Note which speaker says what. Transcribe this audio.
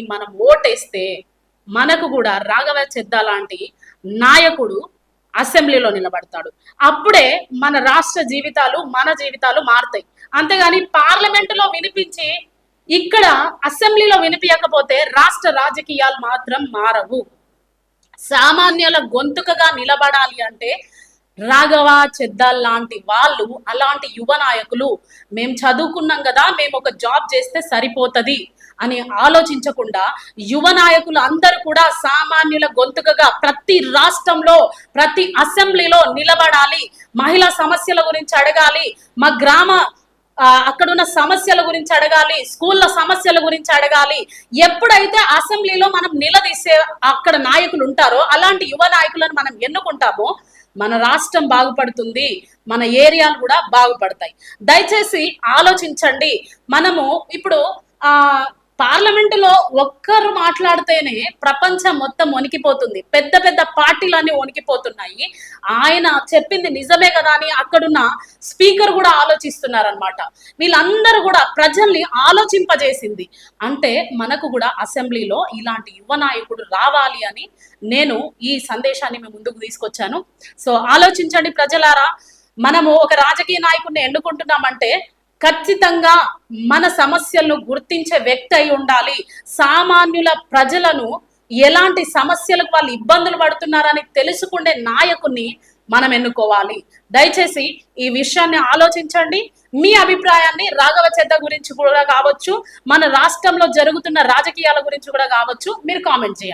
Speaker 1: మనం ఓటేస్తే మనకు కూడా రాఘవ చెద్దా లాంటి నాయకుడు అసెంబ్లీలో నిలబడతాడు. అప్పుడే మన రాష్ట్ర జీవితాలు మన జీవితాలు మారుతాయి. అంతేగాని పార్లమెంటులో వినిపించి ఇక్కడ అసెంబ్లీలో వినిపించకపోతే రాష్ట్ర రాజకీయాలు మాత్రం మారవు. సామాన్యుల గొంతుకగా నిలబడాలి అంటే రాఘవ చెద్దాల్ లాంటి వాళ్ళు, అలాంటి యువ నాయకులు మేము చదువుకున్నాం కదా, మేము ఒక జాబ్ చేస్తే సరిపోతుంది అని ఆలోచించకుండా యువ నాయకులు అందరూ కూడా సామాన్యుల గొంతుకగా ప్రతి రాష్ట్రంలో ప్రతి అసెంబ్లీలో నిలబడాలి. మహిళా సమస్యల గురించి అడగాలి, మా గ్రామ అక్కడున్న సమస్యల గురించి అడగాలి, స్కూళ్ళ సమస్యల గురించి అడగాలి. ఎప్పుడైతే అసెంబ్లీలో మనం నిలదీసే అక్కడ నాయకులు ఉంటారో అలాంటి యువ నాయకులను మనం ఎన్నుకుంటామో మన రాష్ట్రం బాగుపడుతుంది, మన ఏరియాలు కూడా బాగుపడతాయి. దయచేసి ఆలోచించండి. మనము ఇప్పుడు పార్లమెంటులో ఒక్కరు మాట్లాడితేనే ప్రపంచం మొత్తం వణికిపోతుంది. పెద్ద పెద్ద పార్టీలన్నీ వణికిపోతున్నాయి. ఆయన చెప్పింది నిజమే కదా అని అక్కడున్న స్పీకర్ కూడా ఆలోచిస్తున్నారనమాట. వీళ్ళందరూ కూడా ప్రజల్ని ఆలోచింపజేసింది. అంటే మనకు కూడా అసెంబ్లీలో ఇలాంటి యువ నాయకుడు రావాలి అని నేను ఈ సందేశాన్ని మేము ముందుకు తీసుకొచ్చాను. సో ఆలోచించండి ప్రజలారా. మనము ఒక రాజకీయ నాయకుడిని ఎన్నుకుంటున్నామంటే ఖచ్చితంగా మన సమస్యలను గుర్తించే వ్యక్తి అయి ఉండాలి. సామాన్యుల ప్రజలను ఎలాంటి సమస్యలకు వాళ్ళు ఇబ్బందులు పడుతున్నారని తెలుసుకునే నాయకుడిని మనం ఎన్నుకోవాలి. దయచేసి ఈ విషయాన్ని ఆలోచించండి. మీ అభిప్రాయాన్ని రాఘవ చెద్దా గురించి కూడా కావచ్చు, మన రాష్ట్రంలో జరుగుతున్న రాజకీయాల గురించి కూడా కావచ్చు, మీరు కామెంట్ చేయండి.